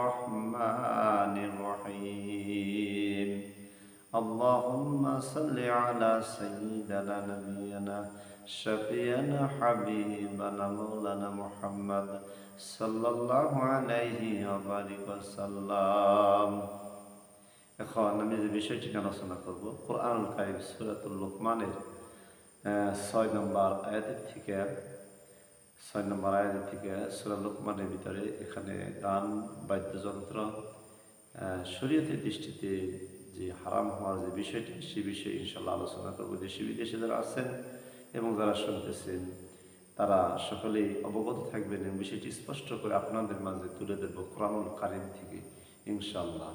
الرحمن الرحيم اللهم صل على سيدنا نبينا شفيعنا حبيبنا مولانا محمد صلى الله عليه وبارك وسلم এখন আমি যে বিষয়টি আলোচনা করব কোরআনুল কারীম সূরাতুল লুকমানের 6 নম্বর আয়াত থেকে সূরা লুকমানের ভিতরে এখানে গান বাদ্যযন্ত্র শরীয়তের দৃষ্টিতে যে হারাম হওয়ার যে বিষয়টি সেই বিষয়ে ইনশাআল্লাহ আলোচনা করব। দেশে বিদেশে যারা আছেন এবং যারা শুনতেছেন তারা সকলেই অবগত থাকবেন এবং বিষয়টি স্পষ্ট করে আপনাদের মাঝে তুলে দেব কোরআনুল কারীম থেকে ইনশাআল্লাহ।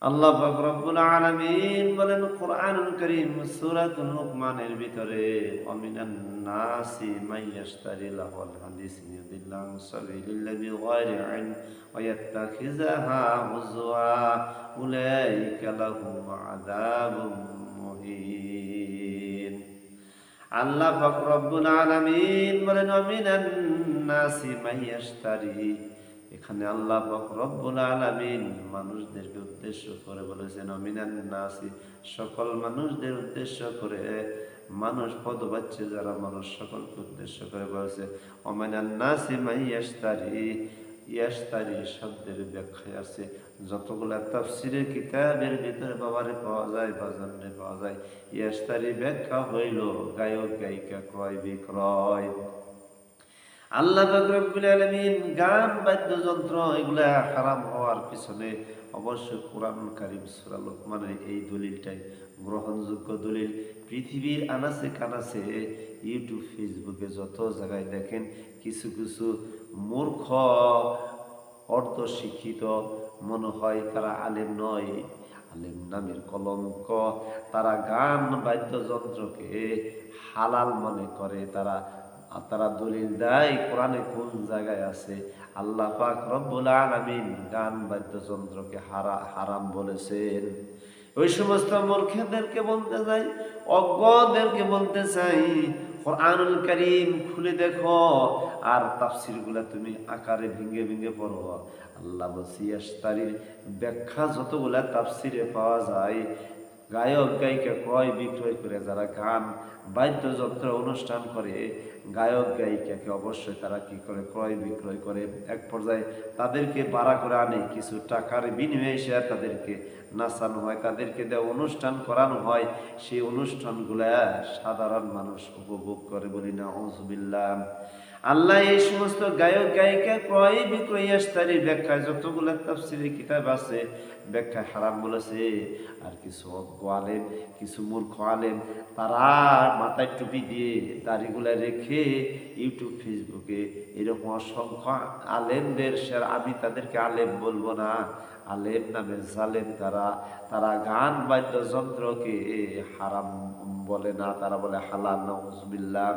আল্লাহ পাক রব্বুল আলামিন বলেন কোরআনুল কারীম সূরাতুল লুকমানের ভিতরে ওয়ামিনান নাসি মাইয়াশতারি লাহুল হাদিস ইউদিল্লাহু সাবিলিল্লাহি বিগাইরি ইলম ওয়া ইয়াত্তাখিযাহা হুজওয়া উলাইকা লাহুম আযাবুম মুহিন। আল্লাহ পাক রব্বুল আলামিন বলেন ওয়ামিনান নাসি মাইয়াশতারি, এখানে আল্লাহ পাক রব্বুল আলামিন মানুষদেরকে উদ্দেশ্য করে বলেছেন মিনান নাসি, সকল মানুষদের উদ্দেশ্য করে, মানুষ পদবাচ্য যারা মানুষ সকলকে উদ্দেশ্য করে বলেছে মিনান নাসি মাইয়াশতারি। ইয়াশতারি শব্দের ব্যাখ্যায় আছে যতগুলা তাফসীরের কিতাবের ভিতরে বাবারে পাওয়া যায়, বাজারে পাওয়া যায়। ইয়াশতারি ব্যাখ্যা হইল গায়ক গায়িকা ক্রয় বিক্রয়। আল্লাহ পাক রব্বুল আলামিন গান বাদ্যযন্ত্র এগুলা হারাম হওয়ার পিছনে অবশ্যই কোরআনুল কারীম সূরা লুকমানের এই দলিলটাই গ্রহণযোগ্য দলিল। পৃথিবীর আনাচে কানাচে ইউটিউব ফেসবুকে যত জায়গায় দেখেন কিছু কিছু মূর্খ অর্ধ শিক্ষিত মনে হয় তারা আলেম নয়, আলেম নামের কলঙ্ক, তারা গান বাদ্যযন্ত্রকে হালাল মনে করে। তারা দলিল দেয় কোরআনে কোন জায়গায় আছে আল্লাহ পাক রব্বুল আলামিন গান বাদ্যযন্ত্রকে হারাম বলেছেন। ওই সমস্ত মূর্খদেরকে বলতে চাই, অজ্ঞদেরকে বলতে চাই কোরআনুল কারীম খুলে দেখো আর তাফসীরগুলা তুমি আকারে ভেঙে ভেঙে পড়ো। আল্লাহ বলছে ইয়াশতারির ব্যাখ্যা যতগুলা তাফসীরে পাওয়া যায়, গায়ক গায়িকা ক্রয় বিক্রয় করে যারা গান বাদ্যযন্ত্র অনুষ্ঠান করে, গায়ক গায়িকাকে অবশ্যই তারা কি করে ক্রয় বিক্রয় করে। এক পর্যায়ে তাদেরকে ভাড়া করে আনে, কিছু টাকার বিনিময়ে সে তাদেরকে নাচানো হয়, তাদেরকে দেওয়া অনুষ্ঠান করানো হয়। সেই অনুষ্ঠানগুলা সাধারণ মানুষ উপভোগ করে, বলি না আউযুবিল্লাহ। আল্লাহ এই সমস্ত গায়ক গায়িকা ক্রয় বিক্রয় ইয়াশতারির ব্যাখ্যায় যতগুলো তাফসীরের কিতাব আছে ব্যাখ্যায় হারাম বলেছে। আর কিছু অজ্ঞ আলেম, কিছু মূর্খ আলেম তারা মাথায় টুপি দিয়ে দাড়িগুলা রেখে ইউটিউব ফেসবুকে এরকম অসংখ্য আলেমদের আমি তাদেরকে আলেম বলবো না, আলেম নামে জালেম তারা গান বাদ্যযন্ত্রকে হারাম বলে না, তারা বলে হালাল। নাউযুবিল্লাহ।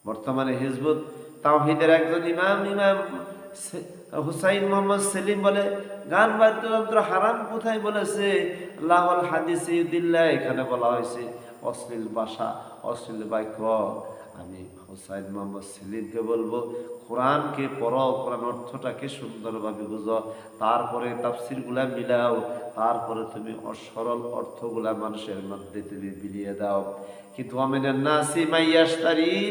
বর্তমানে হিজবুত তাওহীদের একজন ইমাম হুসাইন মোহাম্মদ সেলিম বলে গান বাদ্যযন্ত্র হারাম কোথায় বলেছে? লাহুল হাদিস ইউদিল্লাহ, এখানে বলা হয়েছে অশ্লীল ভাষা, অশ্লীল বাক্য। আমি হুসাইন মোহাম্মদ সেলিমকে বলবো কোরআনকে পড়ো, কোরআন অর্থটাকে সুন্দরভাবে বুঝো, তারপরে তাফসীরগুলা মিলাও, তারপরে তুমি অসরল অর্থগুলা মানুষের মধ্যে তুমি বিলিয়ে দাও। কিন্তু আমিনান নাসি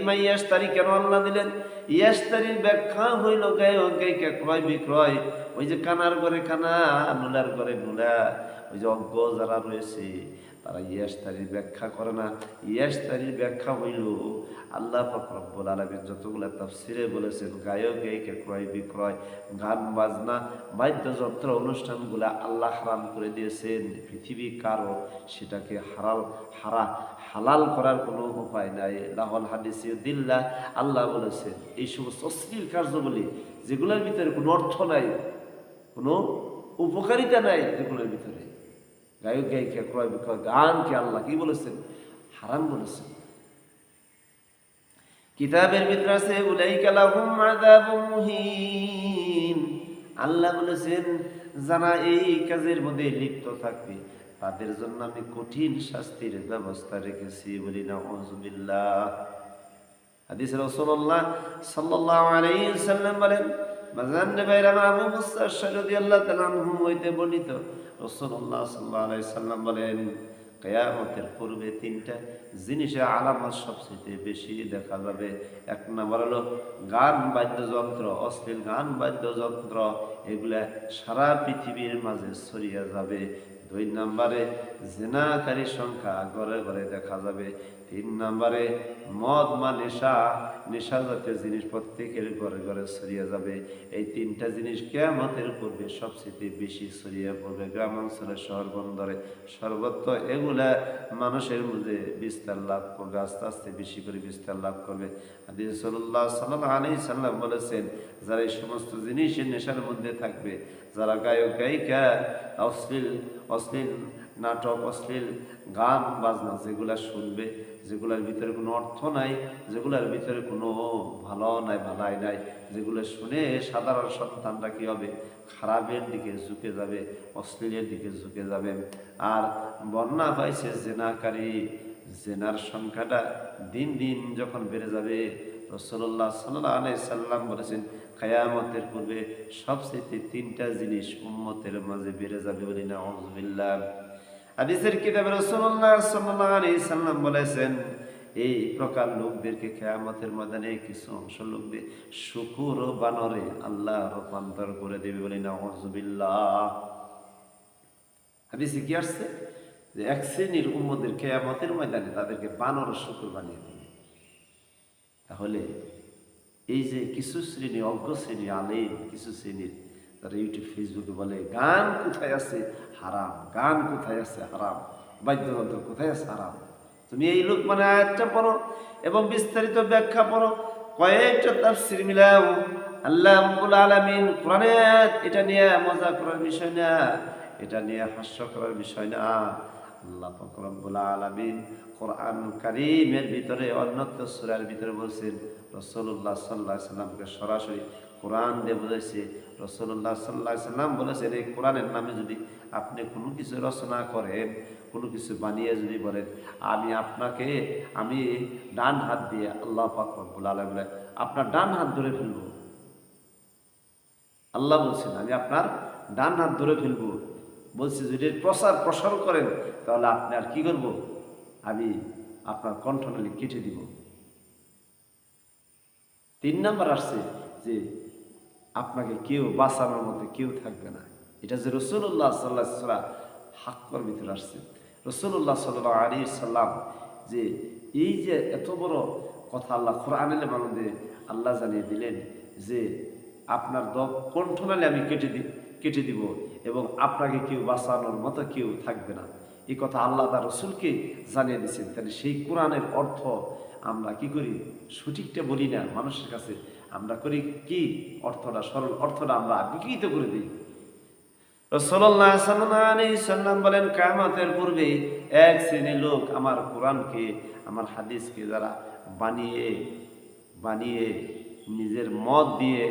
মাইয়াশতারি কেন আল্লাহ দিলেন? ইয়াশতারির ব্যাখ্যা হইল গায়ক গায়িকা ক্রয় বিক্রয়। ওই যে কানার ঘরে কানা, নুলার ঘরে নুলা, ওই যে অজ্ঞ যারা রয়েছে তারা ইয়াশতারির ব্যাখ্যা করে না। ইয়াশতারির ব্যাখ্যা হইল আল্লাহ পাক রব্বুল আলামিন যতগুলা তাফসীরে বলেছেন গায়ক গায়িকা ক্রয় বিক্রয়, গান বাজনা বাদ্যযন্ত্র অনুষ্ঠানগুলা আল্লাহ হারাম করে দিয়েছেন। পৃথিবী কারো সেটাকে হালাল করার কোনো উপায় নাই। লাহুল হাদিস ইউদিল্লাহ, আল্লাহ বলেছেন এই সমস্ত অশ্লীল কার্যগুলি যেগুলোর ভিতরে কোনো অর্থ নাই, কোনো উপকারিতা নাই, যেগুলোর ভিতরে গায়ক গায়িকা ক্রয় বিক্রয় গানকে আল্লাহ কি বলেছেন? হারাম বলেছেন। কিতাবের ভিতরে আছে উলাইকা লাহুম আযাবুম মুহিন। আল্লাহ বলেছেন যারা এই কাজের মধ্যে লিপ্ত থাকবে তাদের জন্য আমি কঠিন শাস্তির ব্যবস্থা রেখেছি, বলি না আউযুবিল্লাহ। হাদিসে রাসূলুল্লাহ সাল্লাল্লাহু আলাইহি ওয়াসাল্লাম বলেন মাজান্নে ভাইরা আবু মুসা আশআরী রাদিয়াল্লাহু তাআলা আনহু হইতে বর্ণিত রাসূলুল্লাহ সাল্লাল্লাহু আলাইহি সাল্লাম বলেন, কিয়ামতের পূর্বে তিনটা জিনিসের আলামত সবচেয়ে বেশি দেখা যাবে। এক নম্বর হলো গান বাদ্যযন্ত্র, অশ্লীল গান বাদ্যযন্ত্র, এগুলা সারা পৃথিবীর মাঝে ছড়িয়ে যাবে। দুই নম্বরে জিনাকারীর সংখ্যা ঘরে ঘরে দেখা যাবে। তিন নম্বরে মদ বা নেশা জাতীয় জিনিস প্রত্যেকের ঘরে ঘরে ছড়িয়ে যাবে। এই তিনটা জিনিস কিয়ামতের পূর্বে সবচেয়ে বেশি ছড়িয়ে পড়বে গ্রাম অঞ্চলে, শহর বন্দরে, সর্বত্র এগুলা মানুষের মধ্যে বিস্তার লাভ করবে, আস্তে আস্তে বেশি করে বিস্তার লাভ করবে। হাদিস রাসূলুল্লাহ সাল্লাল্লাহু আলাইহি সাল্লাম বলেছেন, যারা এই সমস্ত জিনিসের নেশার মধ্যে থাকবে, যারা গায়ক গায়িকা, অশ্লীল নাটক, অশ্লীল গান বাজনা যেগুলা শুনবে, যেগুলোর ভিতরে কোনো অর্থ নাই, যেগুলোর ভিতরে কোনো ভালো নাই, ভালাই নাই, যেগুলো শুনে সাধারণ সন্তানরা কি হবে, খারাপের দিকে ঝুঁকে যাবে, অশ্লীলের দিকে ঝুঁকে যাবে। আর বর্ণনা পাইছে জেনাকারী, জেনার সংখ্যাটা দিন দিন যখন বেড়ে যাবে, রাসূলুল্লাহ সাল্লাল্লাহু আলাইহি সাল্লাম বলেছেন, কিয়ামতের পূর্বে সবচেয়ে তিনটা জিনিস উম্মতের মাঝে বেড়ে যাবে বলি না, আউযুবিল্লাহ। হাদিসের কিতাবে রাসূলুল্লাহ সাল্লাল্লাহু আলাইহি সাল্লাম বলেছেন, এই প্রকার লোকদেরকে কিয়ামতের ময়দানে কিছু অংশ লোকদের শূকর ও বানরে আল্লাহ রূপান্তর করে দেবে বলি না, আউযুবিল্লাহ। হাদিসে কি আসছে যে এক শ্রেণীর উম্মতের কিয়ামতের ময়দানে তাদেরকে বানর ও শূকর বানিয়ে দেবে। তাহলে এই যে কিছু শ্রেণী, অজ্ঞ শ্রেণী আলেম, কিছু শ্রেণীর তারা ইউটিউব ফেসবুকে বলে গান কোথায় আছে হারাম, গান কোথায় আছে হারাম, বাদ্যযন্ত্র কোথায় আছে হারাম। তুমি এই লোকমান আয়াতটা পড়ো এবং বিস্তারিত ব্যাখ্যা পড়ো, কয়েকটা তাফসীর মিলাও। আল্লাহ রাব্বুল আলামিন কোরআনে এটা নিয়ে মজা করার বিষয় না, এটা নিয়ে হাস্য করার বিষয় না। আল্লাহ পাক রব্বুল আলামিন কোরআন কারীমের ভিতরে অন্যত্র সূরার ভিতরে বলছেন, রাসূলুল্লাহ সাল্লাল্লাহু আলাইহি সাল্লামকে সরাসরি কোরআন দিয়ে বুঝাইছে। রাসূলুল্লাহ সাল্লাল্লাহু আলাইহি সাল্লাম বলেছেন, এই কোরআনের নামে যদি আপনি কোনো কিছু রচনা করেন, কোনো কিছু বানিয়ে যদি বলেন, আমি ডান হাত দিয়ে, আল্লাহ পাক রব্বুল আলামিন আপনার ডান হাত ধরে ফেলবো। আল্লাহ বলছেন, আমি আপনার ডান হাত ধরে ফেলবো। বলছে যদি প্রসার করেন, তাহলে আপনি আর কি করব, আমি আপনার কণ্ঠনালী কেটে দিব। 3 নম্বর আসছে যে আপনাকে কেউ বাঁচানোর মধ্যে কেউ থাকবে না। এটা যে রাসূলুল্লাহ সাল্লাল্লাহু আলাইহি ওয়াসাল্লাম হাক্কর ভিতরে আসছে। রাসূলুল্লাহ সাল্লাল্লাহু আলাইহি সাল্লাম যে এই যে এত বড় কথা আল্লাহ কোরআনের মধ্যে আল্লাহ জানিয়ে দিলেন যে আপনার কণ্ঠনালী আমি কেটে দিব এবং আপনাকে কেউ বাঁচানোর মতো কেউ থাকবে না, এই কথা আল্লাহ তার রাসূলকে জানিয়ে দিয়েছেন। তাহলে সেই কোরআনের অর্থ আমরা কি করি, সঠিকটা বলি না মানুষের কাছে, আমরা করি কি অর্থটা, সরল অর্থটা আমরা বিকৃত করে দিই। রাসূলুল্লাহ সাল্লাল্লাহু আলাইহি সাল্লাম বলেন, কিয়ামতের পূর্বে এক শ্রেণীর লোক আমার কোরআনকে, আমার হাদিসকে যারা বানিয়ে নিজের মত দিয়ে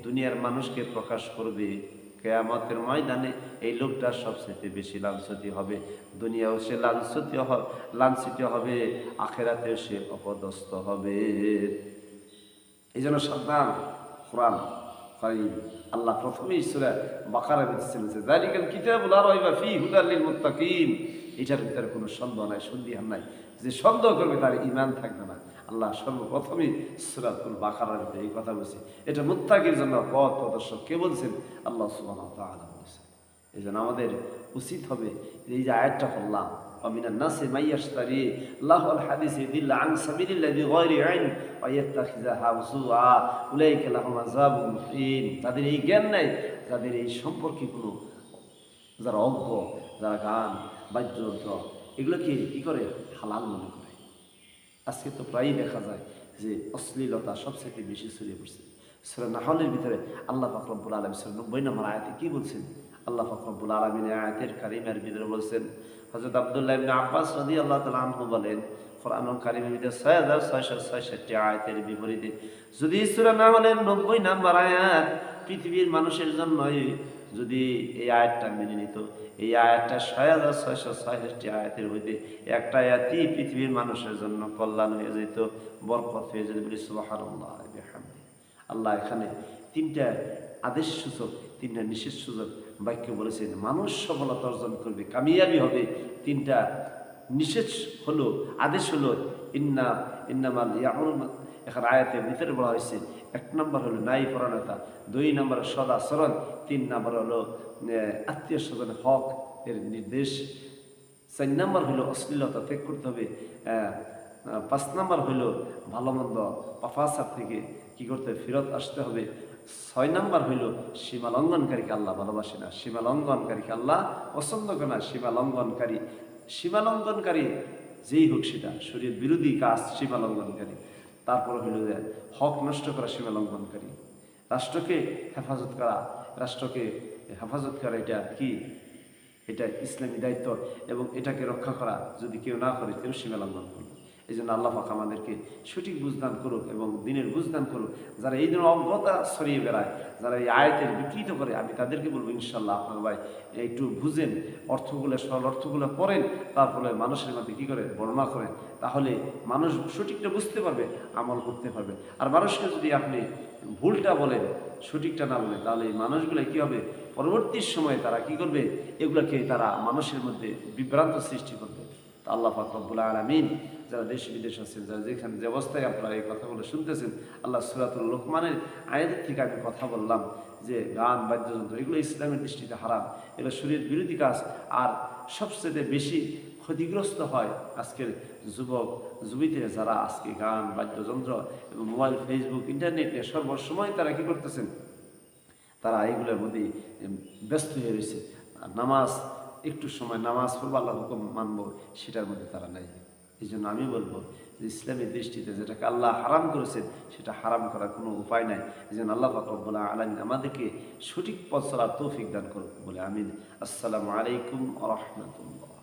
দুনিয়ার মানুষকে প্রকাশ করবে, কিয়ামতের ময়দানে এই লোকটা সবচেয়ে বেশি লাঞ্ছিত হবে। দুনিয়াও সে লাঞ্ছিত হবে, আখিরাতেও সে অপদস্থ হবে। এই জন্য সাবধান। কোরআন কারীম আল্লাহ প্রথমেই সূরা বাকারা বলছেন যে যালিকাল কিতাবু লা রাইবা ফীহি হুদাল লিল মুত্তাকিন, এটার ভিতরে কোনো সন্দেহ নাই, সন্দেহ নাই। যে সন্দেহ করবে তার ঈমান থাকবে না। আল্লাহ সর্বপ্রথমই সূরাতুল বাকারার ভিতরে এই কথা বলছে, এটা মুত্তাকির জন্য পথ প্রদর্শক কে বলছেন, আল্লাহ সুবহানাহু ওয়া তাআলা বলছেন। এই জন্য আমাদের উচিত হবে এই যে আয়াতটা পড়লাম, ওয়ামিনান নাসি মাইয়াশতারি লাহুল হাদিসি দিল্লা আন সাবিলিল্লাহি বিগাইরি ইলম ওয়া ইয়াত্তাখিযুহা হুজুআ উলাইকা লাহুম আযাবুন মুহিন। তাদের এই জ্ঞান নাই, যাদের এই সম্পর্কে কোনো, যারা অজ্ঞ, যারা গান বাদ্যযন্ত্র এগুলোকে কি করে হালাল মনে করে। আজকে তো প্রায়ই দেখা যায় যে অশ্লীলতা সবচেয়ে বেশি ছড়িয়ে পড়ছে। সূরা নাহলের ভিতরে আল্লাহ পাক রব্বুল আলামিন 90 নম্বর আয়াতে কি বলছেন, আল্লাহ পাক রব্বুল আলামিন আয়াতের কারিমের ভিতরে বলছেন, হযরত আব্দুল্লাহ ইবনে আব্বাস রাদিয়াল্লাহু তাআলা আনহু বলেন, কোরআনুল কারীমের ভিতরে 6666 আয়াতের বিপরীতে যদি সূরা নাহলের 90 নম্বর আয়াত পৃথিবীর মানুষের জন্য যদি এই আয়াতটা মেনে নিত, এই আয়াতটা 6666 আয়াতের মধ্যে একটা আয়াতই পৃথিবীর মানুষের জন্য কল্যাণ হয়ে যেত, বরকত হয়ে যেত। বলি সুবহানাল্লাহ বিহামদি। আল্লাহ এখানে তিনটা আদেশ সূচক, 3টা নিষেধ সূচক বাক্য বলেছেন। মানুষ সফলতা অর্জন করবে, কামিয়াবি হবে। 3টা নিষেধ হলো, আদেশ হলো ইন্নামাল ইয়ামুরু, এখন আয়াতের ভিতরে বলা হয়েছে 1 নম্বর হলো নাই পরায়ণতা, 2 নম্বর সদাচরণ, 3 নম্বর হলো আত্মীয় স্বজনের হক এর নির্দেশ, 4 নম্বর হলো অশ্লীলতা ত্যাগ করতে হবে, 5 নম্বর হলো ভালো মন্দ পাপাচার থেকে কি করতে হবে, ফেরত আসতে হবে, 6 নম্বর হইল সীমা লঙ্ঘনকারীকে আল্লাহ ভালোবাসে না, সীমা লঙ্ঘনকারীকে আল্লাহ পছন্দ করে না। সীমা লঙ্ঘনকারী যেই হোক, সেটা শরীর বিরোধী কাজ সীমা লঙ্ঘনকারী। তারপর হইল যে হক নষ্ট করা সীমা লঙ্ঘনকারী। রাষ্ট্রকে হেফাজত করা এটা কি, এটা ইসলামী দায়িত্ব, এবং এটাকে রক্ষা করা যদি কেউ না করে, কেউ সীমা লঙ্ঘন করবে। এই জন্য আল্লাহ পাক আমাদেরকে সঠিক বুঝদান করুক এবং দিনের বুঝদান করুক। যারা এই ধরনের অজ্ঞতা ছড়িয়ে বেড়ায়, যারা এই আয়াতের বিকৃত করে, আমি তাদেরকে বলবো ইনশাল্লাহ আপনার ভাই একটু বুঝেন, অর্থগুলো সরল অর্থগুলো পড়েন, তারপরে মানুষের মধ্যে কী করে বর্ণনা করেন, তাহলে মানুষ সঠিকটা বুঝতে পারবে, আমল করতে পারবে। আর মানুষকে যদি আপনি ভুলটা বলেন, সঠিকটা না বলেন, তাহলে এই মানুষগুলো কী হবে, পরবর্তী সময়ে তারা কি করবে, এগুলোকে তারা মানুষের মধ্যে বিভ্রান্ত সৃষ্টি করবে। তা আল্লাহ পাক রব্বুল আলামিন যারা দেশ বিদেশ আছেন, যারা যেখানে যে অবস্থায় আপনারা এই কথাগুলো শুনতেছেন, আল্লাহ সূরাতুল লোকমানের আয়াত থেকে আমি কথা বললাম যে গান বাদ্যযন্ত্র এগুলো ইসলামের দৃষ্টিতে হারাম, এগুলো শরীয়ত বিরোধী কাজ। আর সবচেয়ে বেশি ক্ষতিগ্রস্ত হয় আজকের যুবক যুবতীরা, যারা আজকে গান বাদ্যযন্ত্র এবং মোবাইল, ফেসবুক, ইন্টারনেটে সর্বসময় তারা কী করতেছেন, তারা এইগুলোর মধ্যে ব্যস্ত হয়ে রয়েছে। আর নামাজ, একটু সময় নামাজ পড়বো, আল্লাহ হুকুম মানবো, সেটার মধ্যে তারা নাই। এই জন্য আমি বলবো যে ইসলামের দৃষ্টিতে যেটাকে আল্লাহ হারাম করেছেন, সেটা হারাম করার কোনো উপায় নাই। এই জন্য আল্লাহ পাক রব্বুল আলামিন আমাদেরকে সঠিক পথ চলার তৌফিক দান করুক বলে আমিন। আসসালামু আলাইকুম ওয়া রাহমাতুল্লাহ।